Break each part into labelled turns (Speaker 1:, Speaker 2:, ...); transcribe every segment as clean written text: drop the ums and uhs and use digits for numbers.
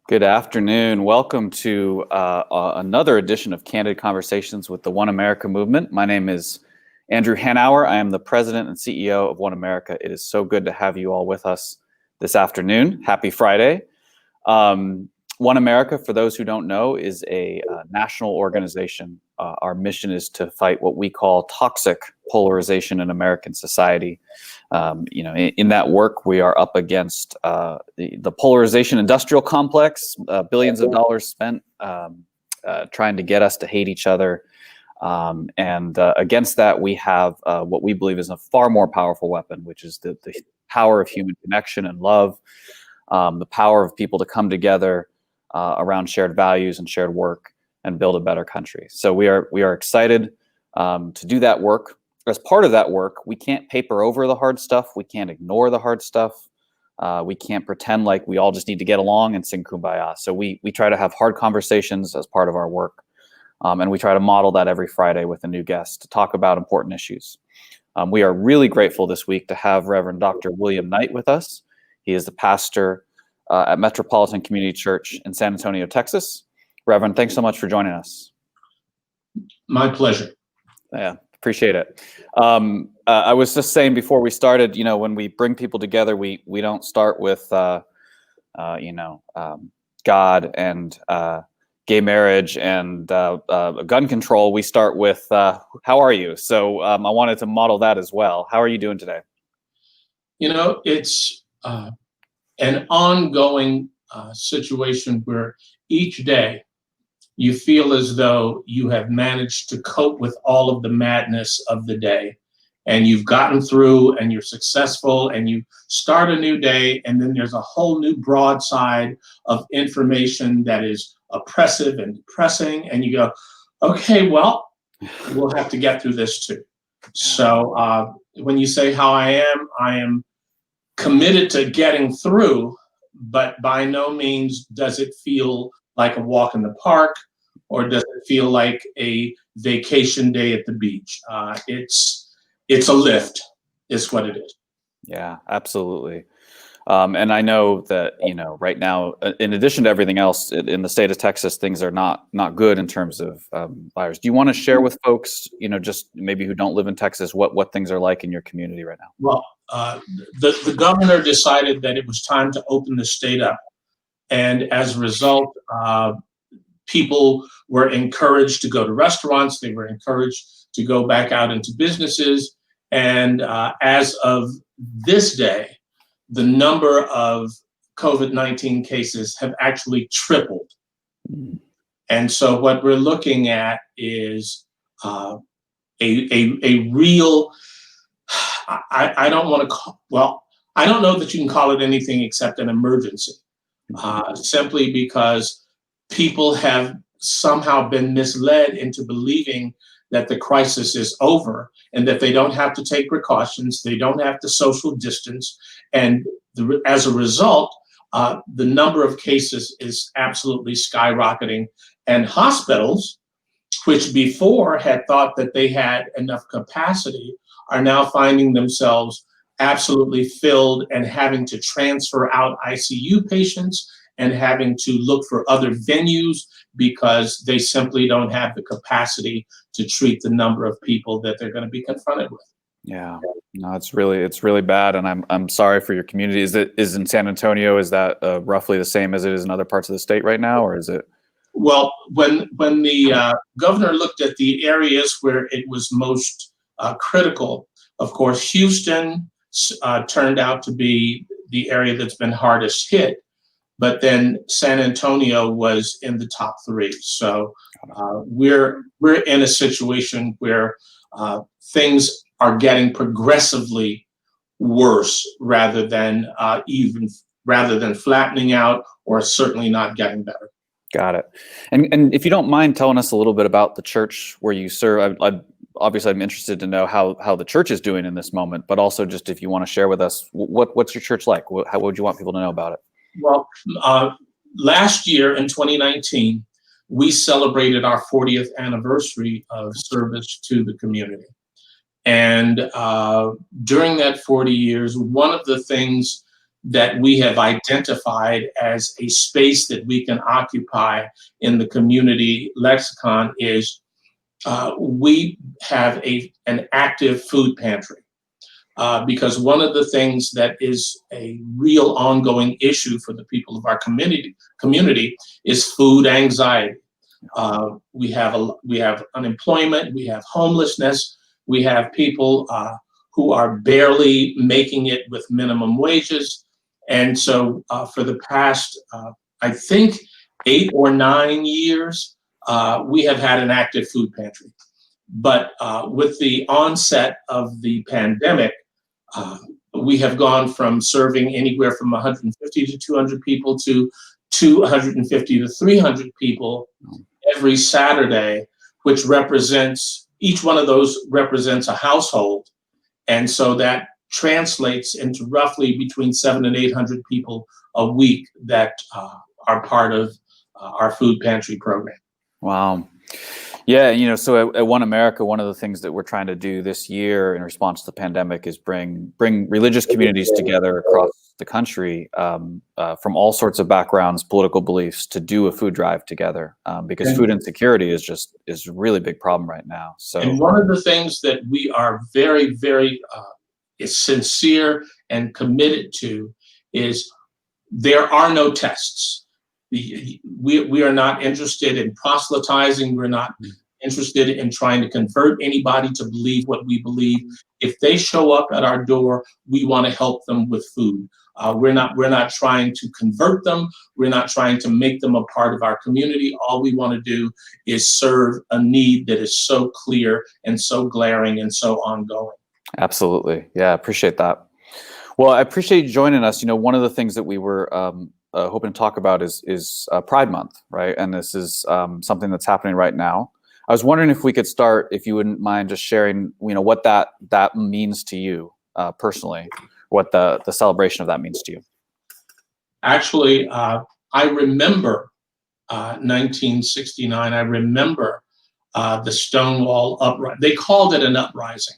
Speaker 1: Good afternoon. Welcome to another edition of Candid Conversations with the One America movement. My name is Andrew Hanauer. I am the president and CEO of One America. It is so good to have you all with us this afternoon. Happy Friday. One America, for those who don't know, is a national organization. Our mission is to fight what we call toxic polarization in American society. In that work, we are up against the polarization industrial complex, billions of dollars spent trying to get us to hate each other. And against that, we have what we believe is a far more powerful weapon, which is the power of human connection and love, the power of people to come together around shared values and shared work and build a better country. So we are excited to do that work. As part of that work, we can't paper over the hard stuff. We can't ignore the hard stuff. We can't pretend like we all just need to get along and sing Kumbaya. So we try to have hard conversations as part of our work. And we try to model that every Friday with a new guest to talk about important issues. We are really grateful this week to have Reverend Dr. William Knight with us. He is the pastor at Metropolitan Community Church in San Antonio, Texas. Reverend, thanks so much for joining us.
Speaker 2: My pleasure.
Speaker 1: Yeah, appreciate it. I was just saying before we started, when we bring people together, we don't start with, God and gay marriage and gun control. We start with, how are you? So I wanted to model that as well. How are you doing today?
Speaker 2: It's an ongoing situation where each day you feel as though you have managed to cope with all of the madness of the day, and you've gotten through and you're successful and you start a new day, and then there's a whole new broadside of information that is oppressive and depressing, and you go, okay, well, we'll have to get through this too. So when you say how I am committed to getting through, but by no means does it feel like a walk in the park, or does it feel like a vacation day at the beach? It's a lift, is what it is.
Speaker 1: Yeah, absolutely. And I know that, right now, in addition to everything else in the state of Texas, things are not good in terms of virus. Do you want to share with folks, just maybe who don't live in Texas, what things are like in your community right now?
Speaker 2: Well, the governor decided that it was time to open the state up. And as a result, people were encouraged to go to restaurants. They were encouraged to go back out into businesses. And as of this day, the number of COVID-19 cases have actually tripled. And so what we're looking at is a real, I don't want to call, well, I don't know that you can call it anything except an emergency, simply because people have somehow been misled into believing that the crisis is over and that they don't have to take precautions, they don't have to social distance, and as a result, the number of cases is absolutely skyrocketing. And hospitals, which before had thought that they had enough capacity, are now finding themselves absolutely filled and having to transfer out ICU patients and having to look for other venues because they simply don't have the capacity to treat the number of people that they're going to be confronted with.
Speaker 1: Yeah, no, it's really bad, and I'm sorry for your community. Is in San Antonio? Is that roughly the same as it is in other parts of the state right now, or is it?
Speaker 2: Well, when the governor looked at the areas where it was most critical, of course, Houston turned out to be the area that's been hardest hit. But then San Antonio was in the top three. So we're in a situation where things are getting progressively worse rather than flattening out, or certainly not getting better.
Speaker 1: Got it. And if you don't mind telling us a little bit about the church where you serve, obviously I'm interested to know how the church is doing in this moment, but also just if you want to share with us, what's your church like? How would you want people to know about it?
Speaker 2: Well, last year in 2019, we celebrated our 40th anniversary of service to the community. And during that 40 years, one of the things that we have identified as a space that we can occupy in the community lexicon is we have an active food pantry. Because one of the things that is a real ongoing issue for the people of our community is food anxiety. We have unemployment, we have homelessness, we have people who are barely making it with minimum wages. And so for the past, I think, 8 or 9 years, we have had an active food pantry. But with the onset of the pandemic, we have gone from serving anywhere from 150 to 200 people to 250 to 300 people every Saturday, which represents, each one of those represents a household. And so that translates into roughly between 700 and 800 people a week that are part of our food pantry program.
Speaker 1: Wow. Yeah, so at One America, one of the things that we're trying to do this year in response to the pandemic is bring religious communities together across the country from all sorts of backgrounds, political beliefs, to do a food drive together because food insecurity is a really big problem right now. So,
Speaker 2: and one of the things that we are very, very sincere and committed to is there are no tests. We are not interested in proselytizing. We're not interested in trying to convert anybody to believe what we believe. If they show up at our door, we want to help them with food. We're not trying to convert them. We're not trying to make them a part of our community. All we want to do is serve a need that is so clear and so glaring and so ongoing.
Speaker 1: Absolutely. Yeah, appreciate that. Well, I appreciate you joining us. One of the things that we were hoping to talk about is Pride Month, right? And this is something that's happening right now. I was wondering if we could start, if you wouldn't mind just sharing, what that means to you personally, what the celebration of that means to you.
Speaker 2: Actually, I remember 1969. I remember the Stonewall uprising. They called it an uprising,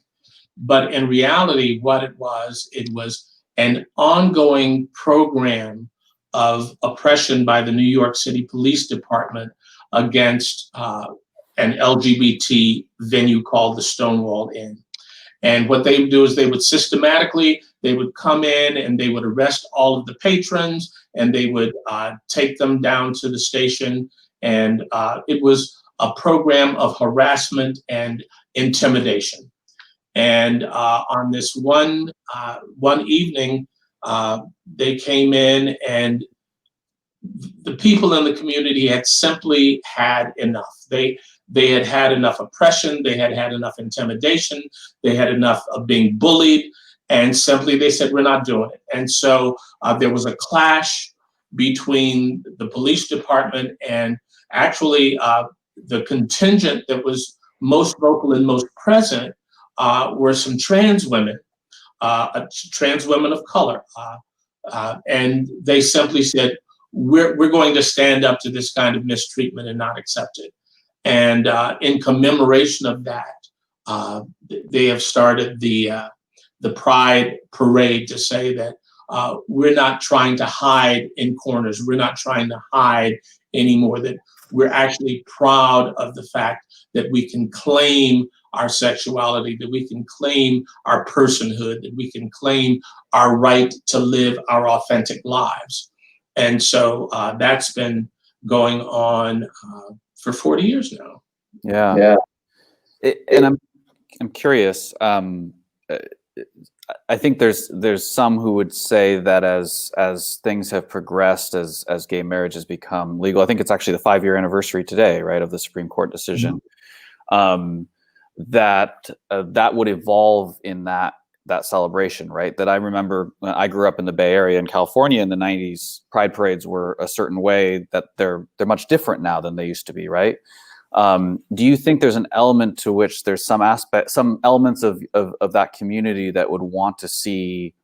Speaker 2: but in reality, what it was an ongoing program of oppression by the New York City Police Department against an LGBT venue called the Stonewall Inn. And what they would do is they would come in and they would arrest all of the patrons and they would take them down to the station. And it was a program of harassment and intimidation. And on this one evening, they came in and the people in the community had simply had enough. They had had enough oppression. They had had enough intimidation. They had enough of being bullied. And simply they said, we're not doing it. And so there was a clash between the police department and actually the contingent that was most vocal and most present were some trans women of color. And they simply said, we're going to stand up to this kind of mistreatment and not accept it. And in commemoration of that, they have started the Pride Parade to say that we're not trying to hide in corners. We're not trying to hide anymore, that we're actually proud of the fact that we can claim our sexuality, that we can claim our personhood, that we can claim our right to live our authentic lives. And so that's been going on for 40 years now.
Speaker 1: Yeah. And I'm curious. I think there's some who would say that as things have progressed, as gay marriage has become legal, I think it's actually the 5-year anniversary today, right, of the Supreme Court decision, that would evolve in that celebration, right? That I remember when I grew up in the Bay Area in California in the 90s, Pride parades were a certain way, that they're much different now than they used to be, right? Do you think there's an element to which there's some elements of that community that would want to see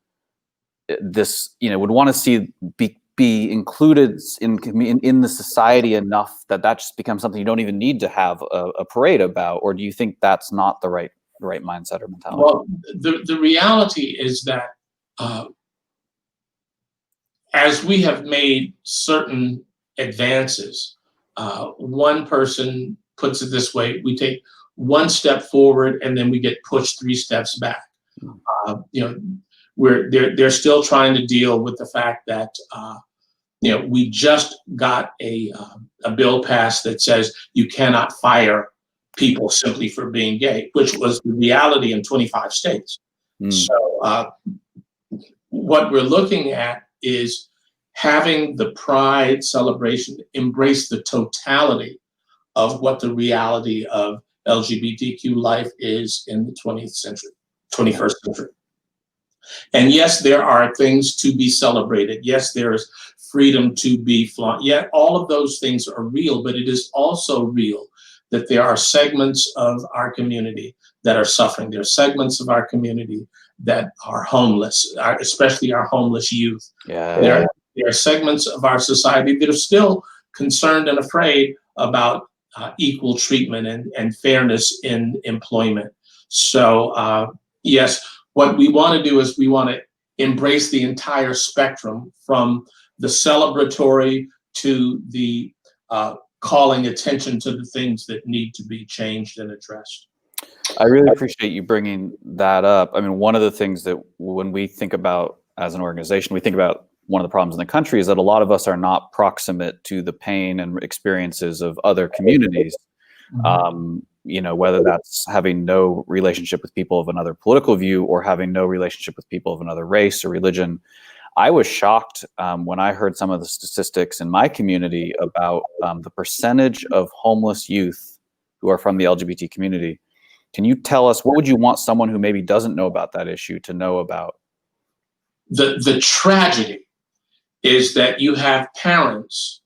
Speaker 1: this, would want to see be included in the society enough that just becomes something you don't even need to have a parade about? Or do you think that's not the right mindset or mentality?
Speaker 2: Well, the reality is that as we have made certain advances, one person puts it this way: we take one step forward and then we get pushed 3 steps back. You know, they're still trying to deal with the fact that we just got a bill passed that says you cannot fire people simply for being gay, which was the reality in 25 states. So what we're looking at is having the Pride celebration embrace the totality of what the reality of LGBTQ life is in the 20th century, 21st century. And yes, there are things to be celebrated. Yes, there is freedom to be flaunted. Yet all of those things are real, but it is also real that there are segments of our community that are suffering. There are segments of our community that are homeless, especially our homeless youth.
Speaker 1: Yeah.
Speaker 2: There are segments of our society that are still concerned and afraid about equal treatment and fairness in employment. So yes, what we want to do is we want to embrace the entire spectrum, from the celebratory to the calling attention to the things that need to be changed and addressed.
Speaker 1: I really appreciate you bringing that up. I mean, one of the things that when we think about as an organization, we think about one of the problems in the country is that a lot of us are not proximate to the pain and experiences of other communities. Whether that's having no relationship with people of another political view or having no relationship with people of another race or religion. I was shocked when I heard some of the statistics in my community about the percentage of homeless youth who are from the LGBT community. Can you tell us, what would you want someone who maybe doesn't know about that issue to know about?
Speaker 2: The tragedy is that you have parents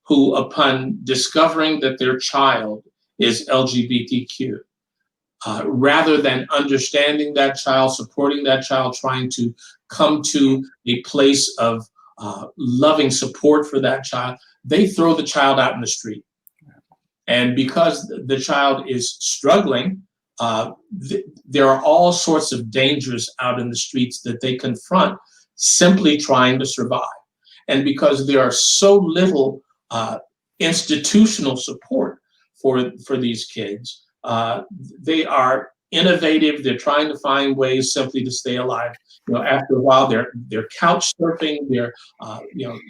Speaker 2: who, upon discovering that their child is LGBTQ, rather than understanding that child, supporting that child, trying to come to a place of loving support for that child, they throw the child out in the street. And because the child is struggling, there are all sorts of dangers out in the streets that they confront simply trying to survive. And because there are so little institutional support for these kids, they are innovative. They're trying to find ways simply to stay alive. After a while, they're couch surfing. They're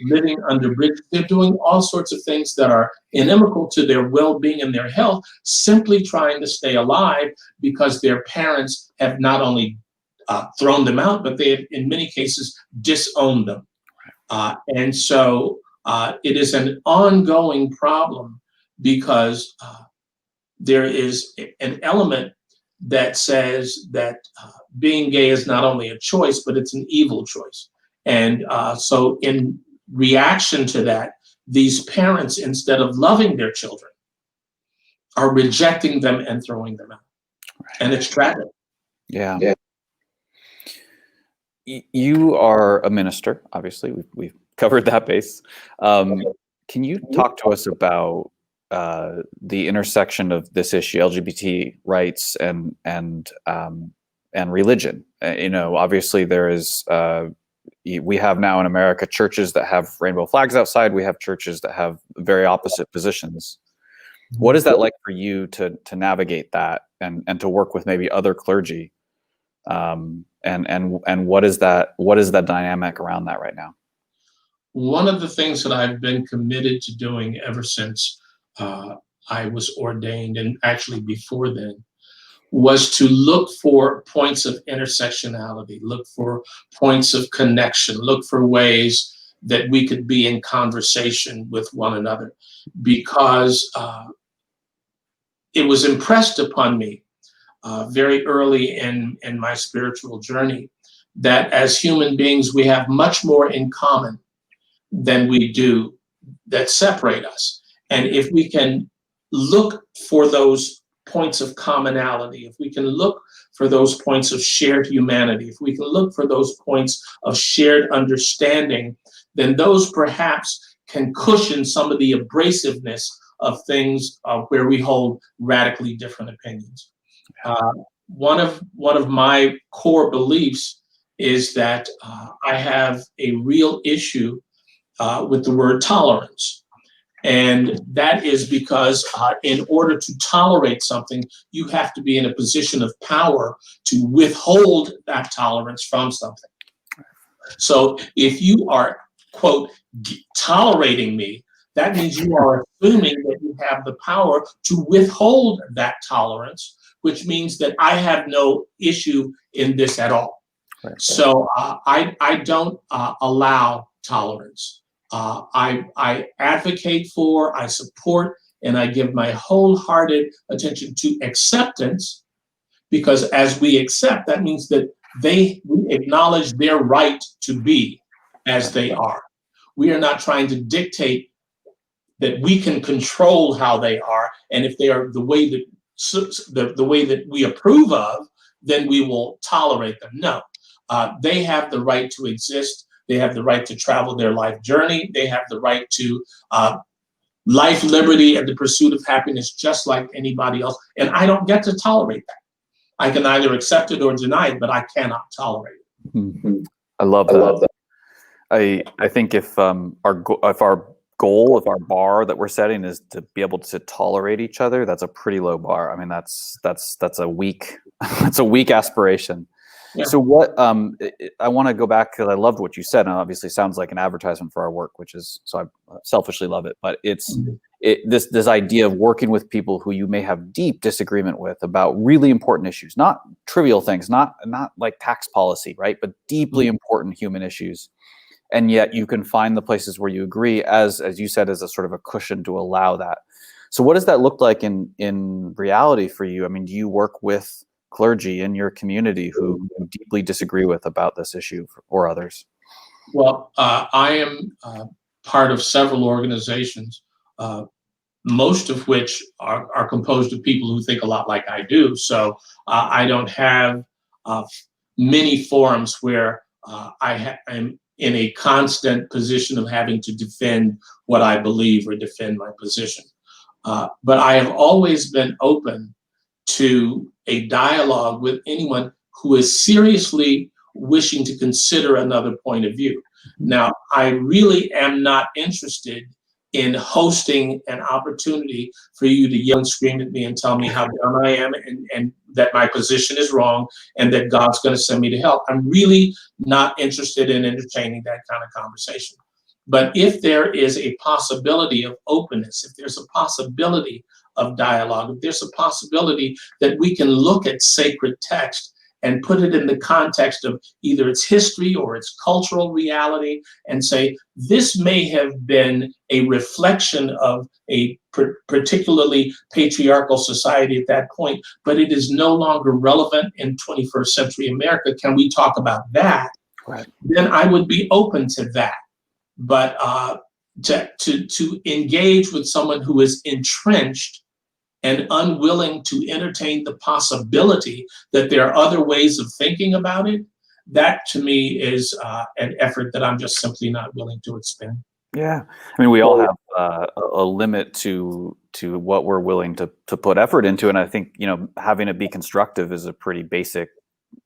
Speaker 2: living under bridges. They're doing all sorts of things that are inimical to their well-being and their health, simply trying to stay alive because their parents have not only thrown them out, but they have, in many cases, disowned them. And so it is an ongoing problem because there is an element that says that being gay is not only a choice, but it's an evil choice. And so in reaction to that, these parents, instead of loving their children, are rejecting them and throwing them out. Right. And it's tragic.
Speaker 1: Yeah. You are a minister, obviously. We've covered that base. Can you talk to us about the intersection of this issue, LGBT rights and religion? Obviously there is. We have now in America churches that have rainbow flags outside. We have churches that have very opposite positions. What is that like for you to navigate that and to work with maybe other clergy? And what is that dynamic around that right now?
Speaker 2: One of the things that I've been committed to doing ever since I was ordained, and actually before then, was to look for points of intersectionality, look for points of connection, look for ways that we could be in conversation with one another, because it was impressed upon me very early in my spiritual journey that as human beings, we have much more in common than we do that separate us. And if we can look for those points of commonality, if we can look for those points of shared humanity, if we can look for those points of shared understanding, then those perhaps can cushion some of the abrasiveness of things where we hold radically different opinions. One of my core beliefs is that I have a real issue with the word tolerance. And that is because in order to tolerate something, you have to be in a position of power to withhold that tolerance from something. So if you are, quote, tolerating me, that means you are assuming that you have the power to withhold that tolerance, which means that I have no issue in this at all. Right. So I don't allow tolerance. I advocate for, I support, and I give my wholehearted attention to acceptance, because as we accept, that means that we acknowledge their right to be as they are. We are not trying to dictate that we can control how they are, and if they are the way that we approve of, then we will tolerate them. No, they have the right to exist. They have the right to travel their life journey. They have the right to life, liberty, and the pursuit of happiness, just like anybody else. And I don't get to tolerate that. I can either accept it or deny it, but I cannot tolerate it.
Speaker 1: Mm-hmm. I love that. I think if our goal, if our bar that we're setting is to be able to tolerate each other, that's a pretty low bar. I mean, that's a weak that's a weak aspiration. Yeah. So what I want to go back, because I loved what you said, and obviously sounds like an advertisement for our work, which is, so I selfishly love it. But it's this idea of working with people who you may have deep disagreement with about really important issues, not trivial things, not like tax policy, right? But deeply important human issues. And yet you can find the places where you agree, as you said, as a sort of a cushion to allow that. So what does that look like in reality for you? I mean, do you work with clergy in your community who you deeply disagree with about this issue, or others?
Speaker 2: Well, I am part of several organizations, most of which are composed of people who think a lot like I do. So I don't have many forums where I'm in a constant position of having to defend what I believe or defend my position. But I have always been open to a dialogue with anyone who is seriously wishing to consider another point of view. Now, I really am not interested in hosting an opportunity for you to yell and scream at me and tell me how dumb I am and that my position is wrong and that God's going to send me to hell. I'm really not interested in entertaining that kind of conversation. But if there is a possibility of openness, if there's a possibility of dialogue, if there's a possibility that we can look at sacred text and put it in the context of either its history or its cultural reality and say, this may have been a reflection of a particularly patriarchal society at that point, but it is no longer relevant in 21st century America. Can we talk about that? Right. Then I would be open to that. But to engage with someone who is entrenched and unwilling to entertain the possibility that there are other ways of thinking about it, that to me is an effort that I'm just simply not willing to expend.
Speaker 1: Yeah, I mean, we all have a limit to what we're willing to put effort into, and I think, you know, having it be constructive is a pretty basic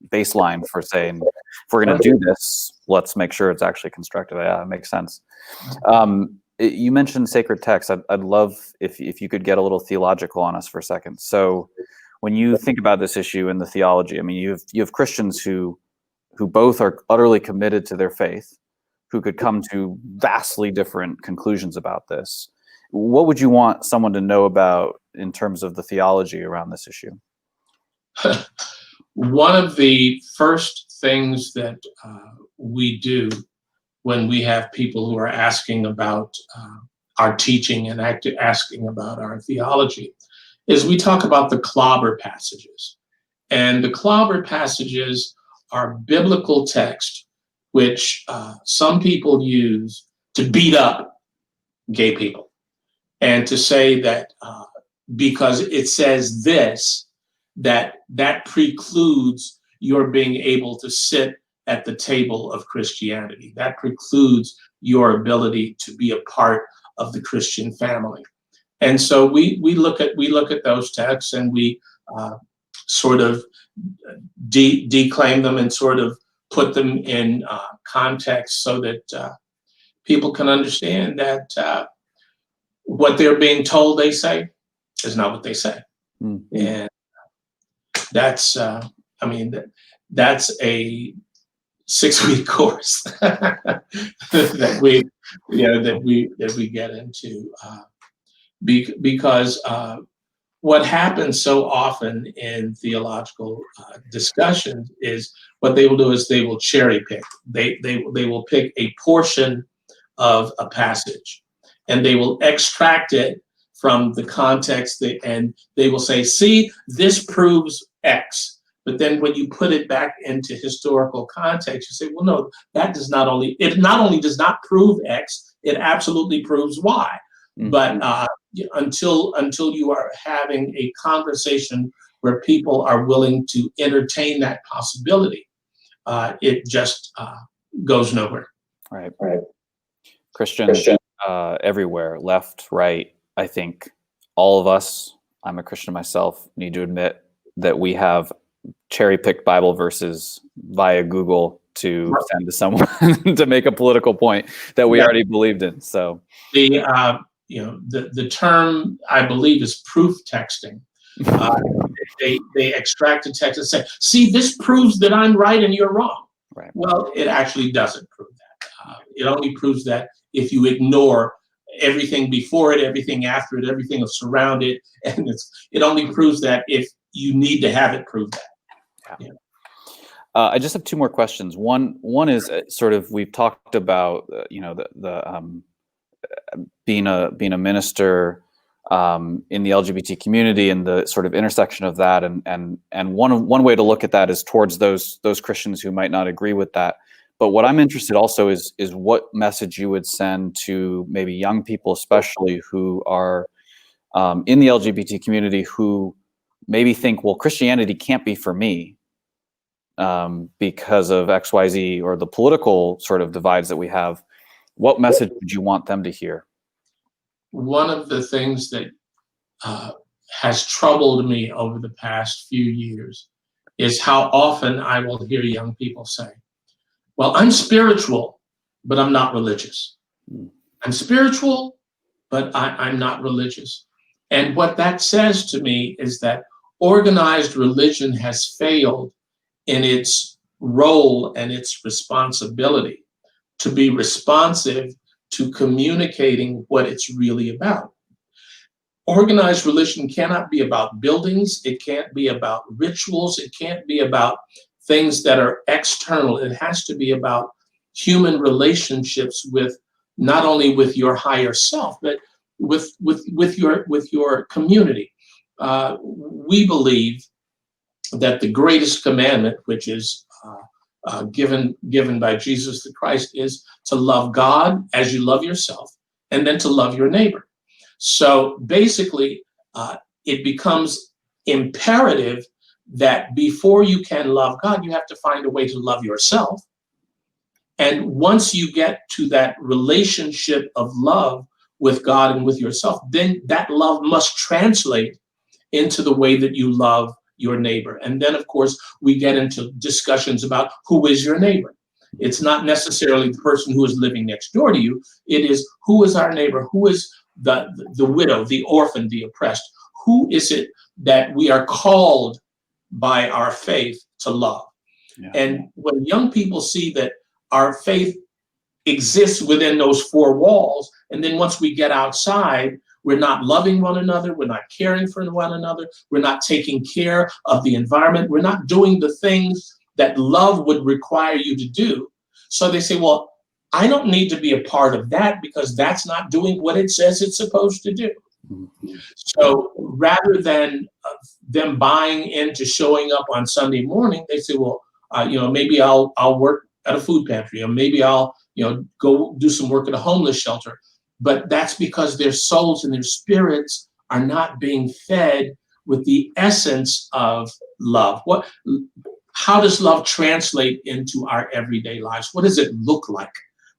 Speaker 1: baseline for saying, if we're going to do this, let's make sure it's actually constructive. Yeah, it makes sense. You mentioned sacred text. I'd love if you could get a little theological on us for a second. So when you think about this issue in the theology, I mean, you have Christians who both are utterly committed to their faith, who could come to vastly different conclusions about this. What would you want someone to know about in terms of the theology around this issue?
Speaker 2: One of the first things that we do when we have people who are asking about our teaching and asking about our theology is we talk about the clobber passages. And the clobber passages are biblical text which some people use to beat up gay people and to say that because it says this, that precludes your being able to sit at the table of Christianity. That precludes your ability to be a part of the Christian family. And so we look at those texts and we sort of declaim them and sort of put them in context so that people can understand that what they're being told they say is not what they say.
Speaker 1: Mm-hmm.
Speaker 2: And that's, that's a 6-week course that we get into because what happens so often in theological discussions is what they will do is they will cherry pick. They will pick a portion of a passage and they will extract it from the context and they will say, see, this proves X. But then when you put it back into historical context, you say, well, no, it not only does not prove X, it absolutely proves Y. Mm-hmm. But until you are having a conversation where people are willing to entertain that possibility, it just goes nowhere.
Speaker 1: Right. Christians everywhere, left, right. I think all of us, I'm a Christian myself, need to admit that we have cherry-picked Bible verses via Google to send to someone to make a political point that we already believed in. So
Speaker 2: the term, I believe, is proof texting. They extract a text and say, see, this proves that I'm right and you're wrong.
Speaker 1: Right.
Speaker 2: Well, it actually doesn't prove that. It only proves that if you ignore everything before it, everything after it, everything surround it, and it only proves that if you need to have it prove that. Yeah.
Speaker 1: I just have two more questions. One is sort of, we've talked about being a minister in the LGBT community and the sort of intersection of that, and one way to look at that is towards those Christians who might not agree with that. But what I'm interested also is what message you would send to maybe young people, especially who are in the LGBT community, who maybe think, well, Christianity can't be for me because of XYZ or the political sort of divides that we have. What message would you want them to hear?
Speaker 2: One of the things that has troubled me over the past few years is how often I will hear young people say, well, I'm spiritual, but I'm not religious. I'm spiritual, but I'm not religious. And what that says to me is that organized religion has failed in its role and its responsibility to be responsive to communicating what it's really about. Organized religion cannot be about buildings. It can't be about rituals. It can't be about things that are external. It has to be about human relationships with not only with your higher self, but with your community. We believe that the greatest commandment, which is given by Jesus the Christ, is to love God as you love yourself, and then to love your neighbor. So basically, it becomes imperative that before you can love God, you have to find a way to love yourself. And once you get to that relationship of love with God and with yourself, then that love must translate into the way that you love your neighbor. And then, of course, we get into discussions about who is your neighbor. It's not necessarily the person who is living next door to you. It is, who is our neighbor? Who is the widow, the orphan, the oppressed? Who is it that we are called by our faith to love? Yeah. And when young people see that our faith exists within those four walls, and then once we get outside, we're not loving one another, we're not caring for one another, we're not taking care of the environment, we're not doing the things that love would require you to do. So they say, well, I don't need to be a part of that because that's not doing what it says it's supposed to do. Mm-hmm. So rather than them buying into showing up on Sunday morning, they say, well, maybe I'll work at a food pantry, or maybe I'll go do some work at a homeless shelter. But that's because their souls and their spirits are not being fed with the essence of love. How does love translate into our everyday lives? What does it look like?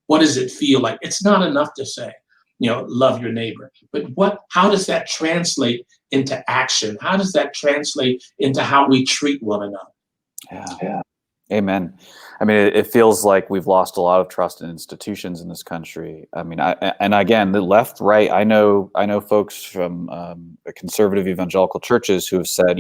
Speaker 2: What does it feel like? It's not enough to say, love your neighbor. But how does that translate into action? How does that translate into how we treat one another?
Speaker 1: Yeah. Amen. I mean, it feels like we've lost a lot of trust in institutions in this country. I mean, and again, the left, right. I know folks from conservative evangelical churches who have said,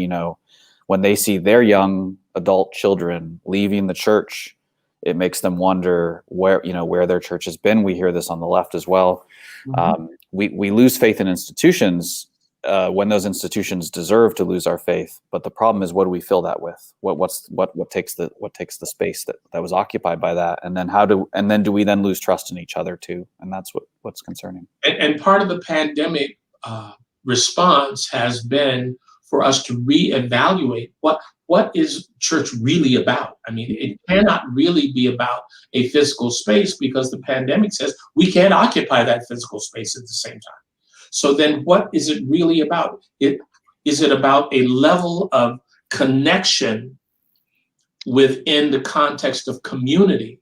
Speaker 1: when they see their young adult children leaving the church, it makes them wonder where their church has been. We hear this on the left as well.
Speaker 2: Mhm.
Speaker 1: We lose faith in institutions when those institutions deserve to lose our faith. But the problem is, what do we fill that with? What takes the space that was occupied by that? And then do we then lose trust in each other too? And that's what's concerning.
Speaker 2: And part of the pandemic response has been for us to reevaluate what is church really about. I mean, it cannot really be about a physical space because the pandemic says we can't occupy that physical space at the same time. So then what is it really about? Is it about a level of connection within the context of community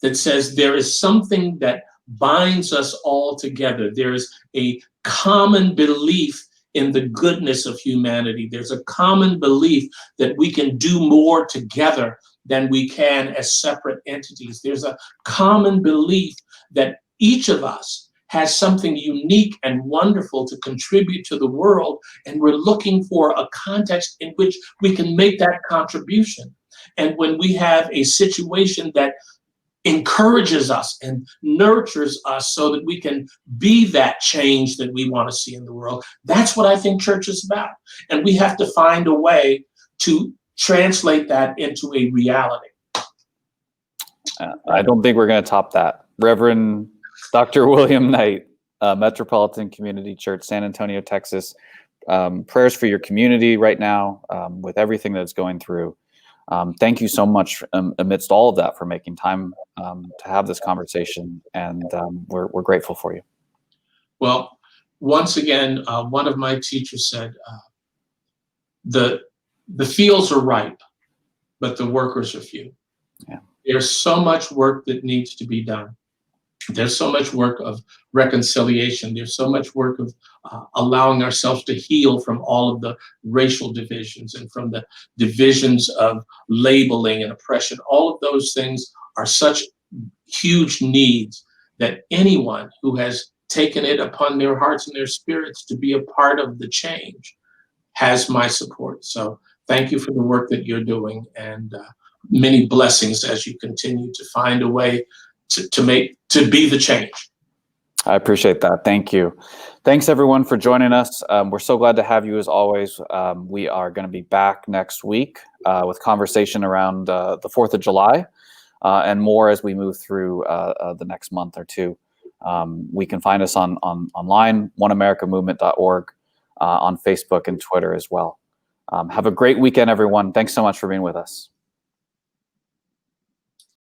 Speaker 2: that says there is something that binds us all together? There is a common belief in the goodness of humanity. There's a common belief that we can do more together than we can as separate entities. There's a common belief that each of us has something unique and wonderful to contribute to the world, and we're looking for a context in which we can make that contribution. And when we have a situation that encourages us and nurtures us so that we can be that change that we want to see in the world, that's what I think church is about. And we have to find a way to translate that into a reality.
Speaker 1: I don't think we're going to top that. Reverend Dr. William Knight, Metropolitan Community Church, San Antonio, Texas. Prayers for your community right now with everything that's going through. Thank you so much amidst all of that for making time to have this conversation, and we're grateful for you.
Speaker 2: Well, once again, one of my teachers said, the fields are ripe, but the workers are few.
Speaker 1: Yeah.
Speaker 2: There's so much work that needs to be done. There's so much work of reconciliation. There's so much work of allowing ourselves to heal from all of the racial divisions and from the divisions of labeling and oppression. All of those things are such huge needs that anyone who has taken it upon their hearts and their spirits to be a part of the change has my support. So thank you for the work that you're doing, and many blessings as you continue to find a way to be the change.
Speaker 1: I appreciate that. Thank you. Thanks everyone for joining us. We're so glad to have you as always. We are going to be back next week with conversation around the 4th of July and more as we move through the next month or two. We can find us online, oneamericamovement.org, on Facebook and Twitter as well. Have a great weekend, everyone. Thanks so much for being with us.